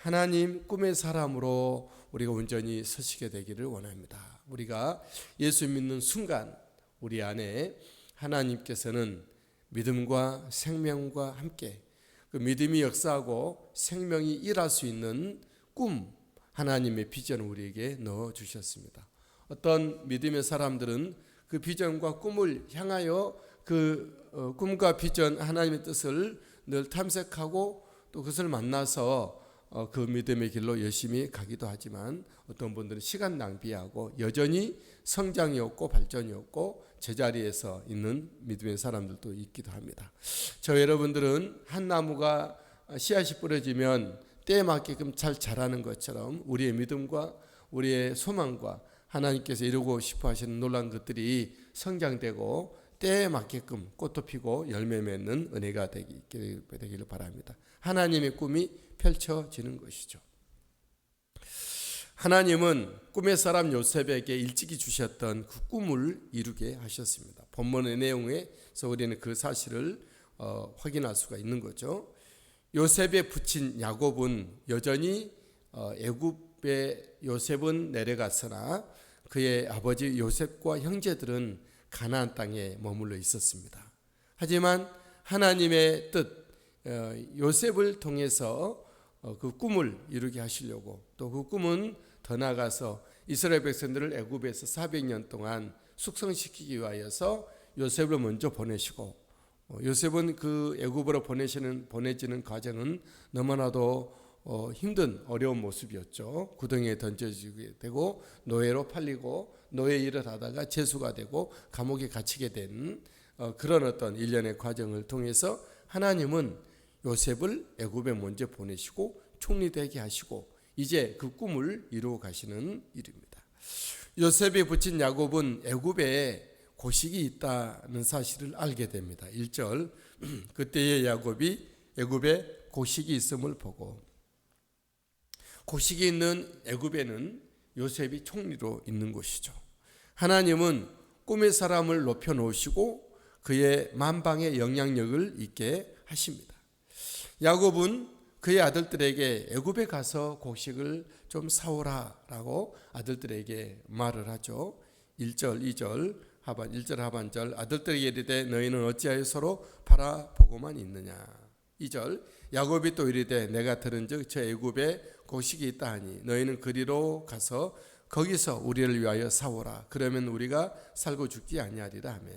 하나님 꿈의 사람으로 우리가 온전히 서시게 되기를 원합니다. 우리가 예수 믿는 순간 우리 안에 하나님께서는 믿음과 생명과 함께 그 믿음이 역사하고 생명이 일할 수 있는 꿈, 하나님의 비전을 우리에게 넣어주셨습니다. 어떤 믿음의 사람들은 그 비전과 꿈을 향하여 그 꿈과 비전, 하나님의 뜻을 늘 탐색하고 또 그것을 만나서 그 믿음의 길로 열심히 가기도 하지만 어떤 분들은 시간 낭비하고 여전히 성장이 없고 발전이 없고 제자리에서 있는 믿음의 사람들도 있기도 합니다. 저 여러분들은 한 나무가 씨앗이 뿌려지면 때에 맞게끔 잘 자라는 것처럼 우리의 믿음과 우리의 소망과 하나님께서 이루고 싶어 하시는 놀라운 것들이 성장되고 때에 맞게끔 꽃도 피고 열매 맺는 은혜가 되기를 바랍니다. 하나님의 꿈이 펼쳐지는 것이죠. 하나님은 꿈의 사람 요셉에게 일찍이 주셨던 그 꿈을 이루게 하셨습니다. 본문의 내용에서 우리는 그 사실을 확인할 수가 있는 거죠. 요셉의 부친 야곱은 여전히 애굽에 요셉은 내려갔으나 그의 아버지 요셉과 형제들은 가나안 땅에 머물러 있었습니다. 하지만 하나님의 뜻, 요셉을 통해서 그 꿈을 이루게 하시려고 또 그 꿈은 더 나아가서 이스라엘 백성들을 애굽에서 400년 동안 숙성시키기 위하여서 요셉을 먼저 보내시고 요셉은 그 애굽으로 보내지는 과정은 너무나도 힘든 어려운 모습이었죠. 구덩이에 던져지게 되고 노예로 팔리고 노예 일을 하다가 재수가 되고 감옥에 갇히게 된 그런 어떤 일련의 과정을 통해서 하나님은 요셉을 애굽에 먼저 보내시고 총리되게 하시고 이제 그 꿈을 이루어 가시는 일입니다. 요셉의 부친 야곱은 애굽에 고식이 있다는 사실을 알게 됩니다. 1절 그때의 야곱이 애굽에 고식이 있음을 보고 고식이 있는 애굽에는 요셉이 총리로 있는 것이죠. 하나님은 꿈의 사람을 높여 놓으시고 그의 만방의 영향력을 있게 하십니다. 야곱은 그의 아들들에게 애굽에 가서 곡식을 좀 사오라라고 아들들에게 말을 하죠. 1절, 2절, 1절 하반절 아들들에게 이르되 너희는 어찌하여 서로 바라보고만 있느냐. 2절 야곱이 또 이르되 내가 들은즉 저 애굽에 곡식이 있다 하니 너희는 그리로 가서 거기서 우리를 위하여 사오라. 그러면 우리가 살고 죽지 아니하리라 하며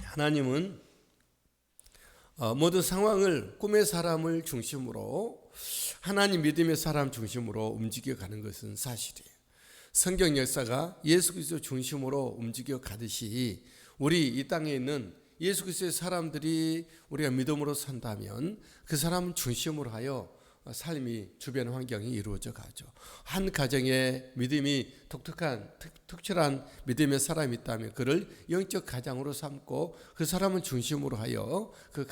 하나님은 모든 상황을 꿈의 사람을 중심으로 하나님 믿음의 사람 중심으로 움직여가는 것은 사실이에요. 성경 역사가 예수 그리스도 중심으로 움직여 가듯이 우리 이 땅에 있는 예수 그리스도의 사람들이 우리가 믿음으로 산다면 그 사람 중심으로 하여 삶이 주변 환경이 이루어져 가죠. 한 가정에 믿음이 독특한 특출한 믿음의 사람이 있다면 그를 영적 가장으로 삼고 그 사람을 중심으로 하여 그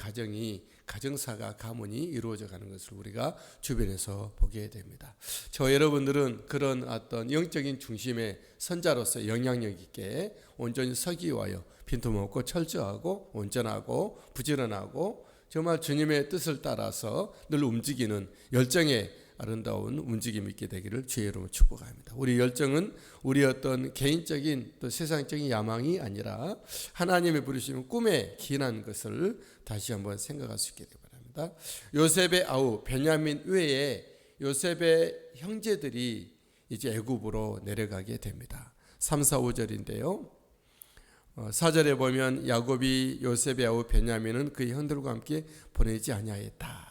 가정사가 가문이 이루어져 가는 것을 우리가 주변에서 보게 됩니다. 저 여러분들은 그런 어떤 영적인 중심의 선자로서 영향력 있게 온전히 서기 위하여 빈틈없고 철저하고 온전하고 부지런하고 정말 주님의 뜻을 따라서 늘 움직이는 열정의 아름다운 움직임이 있게 되기를 주의 이름으로 축복합니다. 우리 열정은 우리 어떤 개인적인 또 세상적인 야망이 아니라 하나님의 부르시는 꿈에 기인한 것을 다시 한번 생각할 수 있게 되기 바랍니다. 요셉의 아우 베냐민 외에 요셉의 형제들이 이제 애굽으로 내려가게 됩니다. 3, 4, 5절인데요. 4절에 보면 야곱이 요셉의 아우 베냐민은 그의 형들과 함께 보내지 아니하였다.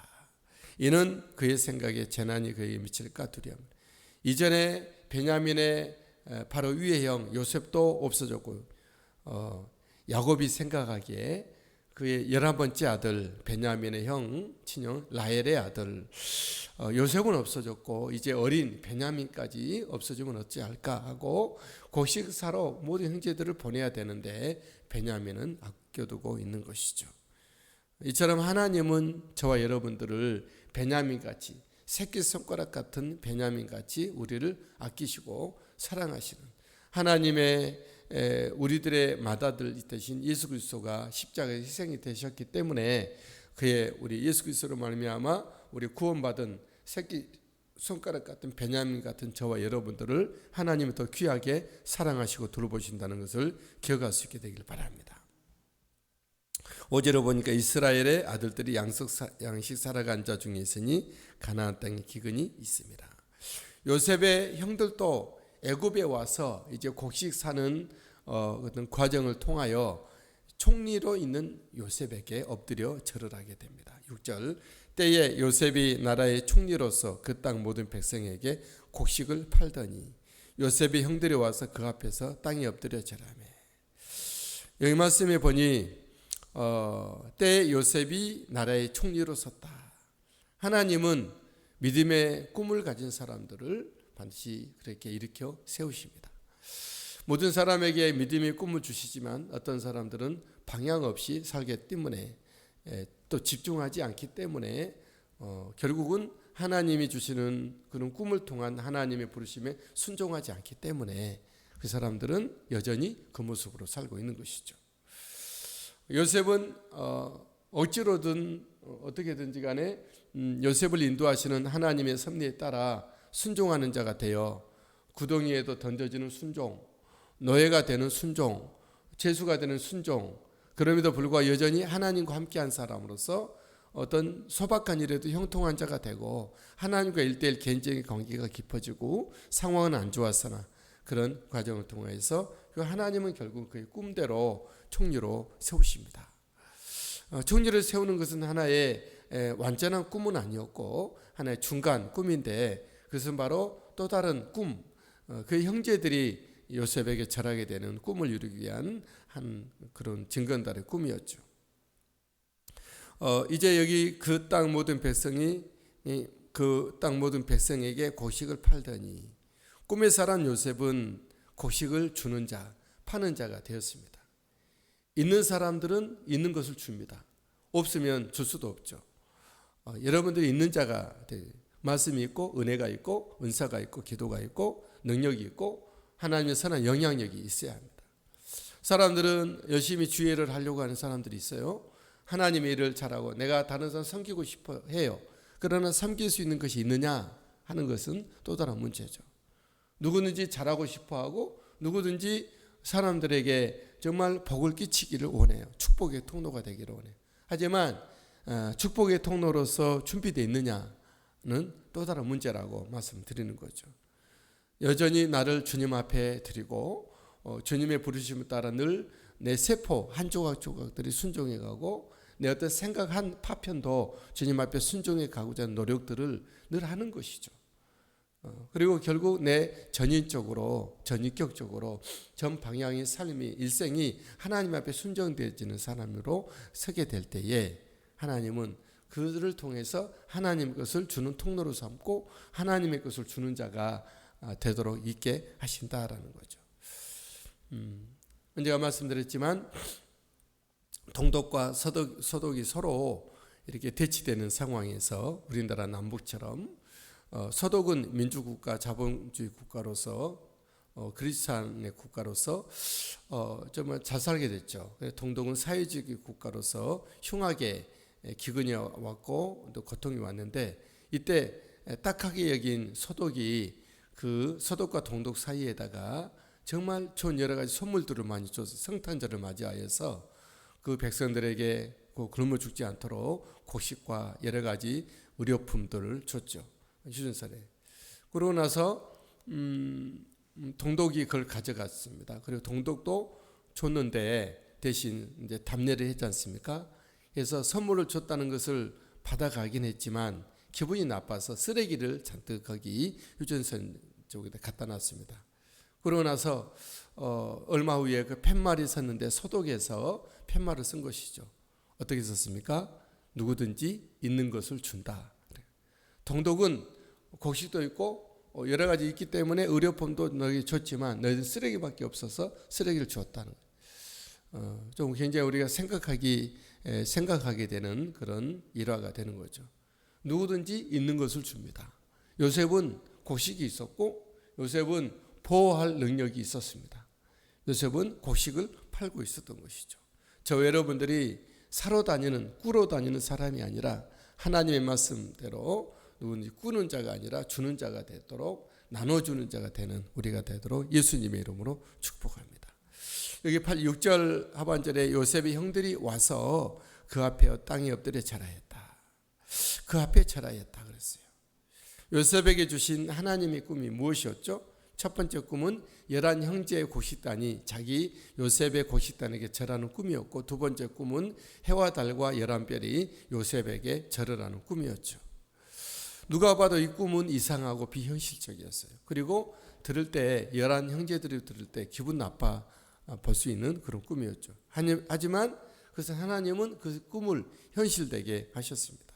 이는 그의 생각에 재난이 그에게 미칠까 두려움이다. 이전에 베냐민의 바로 위의 형 요셉도 없어졌고 야곱이 생각하기에 그의 11번째 아들 베냐민의 형 친형 라헬의 아들 요셉은 없어졌고 이제 어린 베냐민까지 없어지면 어찌할까 하고 곡식사로 모든 형제들을 보내야 되는데 베냐민은 아껴두고 있는 것이죠. 이처럼 하나님은 저와 여러분들을 베냐민같이 새끼손가락 같은 베냐민같이 우리를 아끼시고 사랑하시는 하나님의 우리들의 맏아들 되신 예수 그리스도가 십자가에 희생이 되셨기 때문에 그의 우리 예수 그리스도로 말미암아 우리 구원받은 새끼 손가락 같은 베냐민 같은 저와 여러분들을 하나님이 더 귀하게 사랑하시고 돌보신다는 것을 기억할 수 있게 되길 바랍니다. 5절에 보니까 이스라엘의 아들들이 양식 살아간 자 중에 있으니 가나안 땅에 기근이 있습니다. 요셉의 형들도 애굽에 와서 이제 곡식 사는 어떤 과정을 통하여 총리로 있는 요셉에게 엎드려 절을 하게 됩니다. 6절 때에 요셉이 나라의 총리로서 그 땅 모든 백성에게 곡식을 팔더니 요셉의 형들이 와서 그 앞에서 땅에 엎드려 절하며. 여기 말씀에 보니 때에 요셉이 나라의 총리로 섰다. 하나님은 믿음의 꿈을 가진 사람들을 반드시 그렇게 일으켜 세우십니다. 모든 사람에게 믿음의 꿈을 주시지만 어떤 사람들은 방향 없이 살기 때문에 또 집중하지 않기 때문에 결국은 하나님이 주시는 그런 꿈을 통한 하나님의 부르심에 순종하지 않기 때문에 그 사람들은 여전히 그 모습으로 살고 있는 것이죠. 요셉은 어찌로든 어떻게든지 간에 요셉을 인도하시는 하나님의 섭리에 따라 순종하는 자가 되어 구덩이에도 던져지는 순종, 노예가 되는 순종, 죄수가 되는 순종, 그럼에도 불구하고 여전히 하나님과 함께한 사람으로서 어떤 소박한 일에도 형통한 자가 되고 하나님과 1:1 개인적인 관계가 깊어지고 상황은 안 좋았으나 그런 과정을 통해서 하나님은 결국 그의 꿈대로 총리로 세우십니다. 총리를 세우는 것은 하나의 완전한 꿈은 아니었고 하나의 중간 꿈인데 그것은 바로 또 다른 꿈, 그의 형제들이 요셉에게 절하게 되는 꿈을 이루기 위한 한 그런 증거달의 꿈이었죠. 이제 여기 그 땅 모든 백성이 그 땅 모든 백성에게 곡식을 팔더니 꿈의 사람 요셉은 곡식을 주는 자, 파는 자가 되었습니다. 있는 사람들은 있는 것을 줍니다. 없으면 줄 수도 없죠. 여러분들이 있는 자가 말씀이 있고 은혜가 있고 은사가 있고 기도가 있고 능력이 있고 하나님의 선한 영향력이 있어야 합니다. 사람들은 열심히 주의를 하려고 하는 사람들이 있어요. 하나님의 일을 잘하고 내가 다른 사람 섬기고 싶어 해요. 그러나 섬길 수 있는 것이 있느냐 하는 것은 또 다른 문제죠. 누구든지 잘하고 싶어하고 누구든지 사람들에게 정말 복을 끼치기를 원해요. 축복의 통로가 되기를 원해요. 하지만 축복의 통로로서 준비되어 있느냐는 또 다른 문제라고 말씀드리는 거죠. 여전히 나를 주님 앞에 드리고 주님의 부르심에 따라 늘 내 세포 한 조각 조각들이 순종해 가고 내 어떤 생각 한 파편도 주님 앞에 순종해 가고자 하는 노력들을 늘 하는 것이죠. 그리고 결국 내 전인적으로 전인격적으로 전 방향의 삶이 일생이 하나님 앞에 순종되어지는 사람으로 서게 될 때에 하나님은 그들을 통해서 하나님 것을 주는 통로로 삼고 하나님의 것을 주는 자가 되도록 있게 하신다라는 거죠. 제가 말씀드렸지만 동독과 서독이 서로 이렇게 대치되는 상황에서 우리나라 남북처럼 서독은 민주국가 자본주의 국가로서 그리스도인의 국가로서 정말 잘 살게 됐죠. 동독은 사회주의 국가로서 흉하게 기근이 왔고 또 고통이 왔는데 이때 딱하게 여긴 서독이 그 서독과 동독 사이에다가 정말 좋은 여러 가지 선물들을 많이 줘서 성탄절을 맞이하여서 그 백성들에게 굶어 죽지 않도록 곡식과 여러 가지 의료품들을 줬죠. 휴전설에. 그러고 나서 동독이 그걸 가져갔습니다. 그리고 동독도 줬는데 대신 이제 답례를 했지 않습니까? 그래서 선물을 줬다는 것을 받아가긴 했지만 기분이 나빠서 쓰레기를 잔뜩 거기 휴전선 쪽에다 갖다 놨습니다. 그러고 나서 얼마 후에 그 팻말이 섰는데 서독에서 팻말을 쓴 것이죠. 어떻게 썼습니까? 누구든지 있는 것을 준다. 동독은 곡식도 있고 여러 가지 있기 때문에 의료품도 너희 줬지만 너희들 쓰레기밖에 없어서 쓰레기를 주었다는 거예요. 좀 굉장히 우리가 생각하게 되는 그런 일화가 되는 거죠. 누구든지 있는 것을 줍니다. 요셉은 곡식이 있었고 요셉은 보호할 능력이 있었습니다. 요셉은 곡식을 팔고 있었던 것이죠. 저 여러분들이 사러 다니는 꾸러 다니는 사람이 아니라 하나님의 말씀대로 누군지 꾸는 자가 아니라 주는 자가 되도록 나눠주는 자가 되는 우리가 되도록 예수님의 이름으로 축복합니다. 여기 6절 하반절에 요셉의 형들이 와서 그 앞에 땅에 엎드려 절하였다. 그 앞에 절하였다 그랬어요. 요셉에게 주신 하나님의 꿈이 무엇이었죠? 첫 번째 꿈은 11 형제의 곡식단이 자기 요셉의 곡식단에게 절하는 꿈이었고, 두 번째 꿈은 해와 달과 11별이 요셉에게 절하라는 꿈이었죠. 누가 봐도 이 꿈은 이상하고 비현실적이었어요. 그리고 들을 때 11 형제들이 들을 때 기분 나빠 볼 수 있는 그런 꿈이었죠. 하지만 그래서 하나님은 그 꿈을 현실되게 하셨습니다.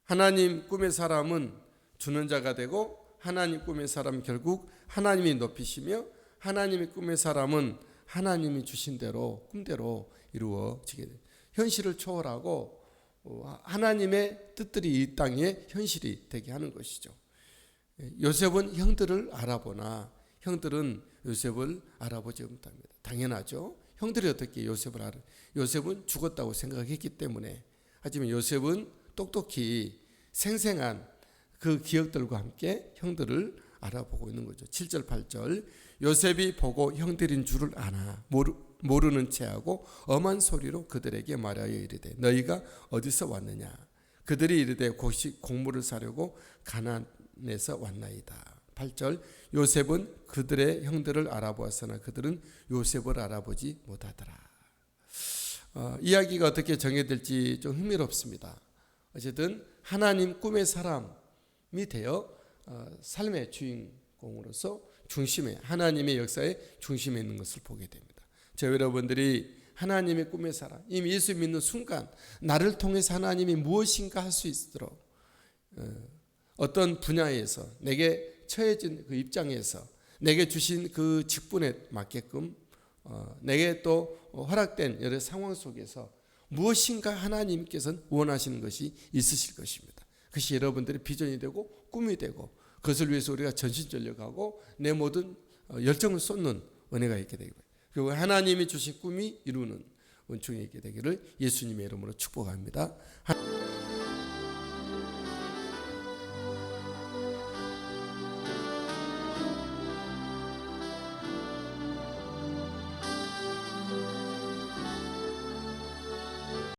하나님 꿈의 사람은 주는 자가 되고, 하나님 꿈의 사람은 결국 하나님이 높이시며, 하나님의 꿈의 사람은 하나님이 주신 대로 꿈대로 이루어지게 됩니다. 현실을 초월하고 하나님의 뜻들이 이 땅에 현실이 되게 하는 것이죠. 요셉은 형들을 알아보나 형들은 요셉을 알아보지 못합니다. 당연하죠. 형들이 어떻게 요셉을 알아? 요셉은 죽었다고 생각했기 때문에. 하지만 요셉은 똑똑히 생생한 그 기억들과 함께 형들을 알아보고 있는 거죠. 7절 8절 요셉이 보고 형들인 줄을 아나 모르는 체하고 엄한 소리로 그들에게 말하여 이르되 너희가 어디서 왔느냐. 그들이 이르되 곡물을 사려고 가나안에서 왔나이다. 8절 요셉은 그들의 형들을 알아보았으나 그들은 요셉을 알아보지 못하더라. 이야기가 어떻게 정해질지 좀 흥미롭습니다. 어쨌든 하나님 꿈의 사람이 되어 삶의 주인공으로서 중심에, 하나님의 역사의 중심에 있는 것을 보게 됩니다. 저 여러분들이 하나님의 꿈의 사람, 이미 예수 믿는 순간 나를 통해서 하나님이 무엇인가 할 수 있도록 어떤 분야에서 내게 처해진 그 입장에서 내게 주신 그 직분에 맞게끔 내게 또 허락된 여러 상황 속에서 무엇인가 하나님께서는 원하시는 것이 있으실 것입니다. 그것이 여러분들의 비전이 되고 꿈이 되고 그것을 위해서 우리가 전심전력하고 내 모든 열정을 쏟는 은혜가 있게 되기를, 그리고 하나님이 주신 꿈이 이루는 은총이 있게 되기를 예수님의 이름으로 축복합니다.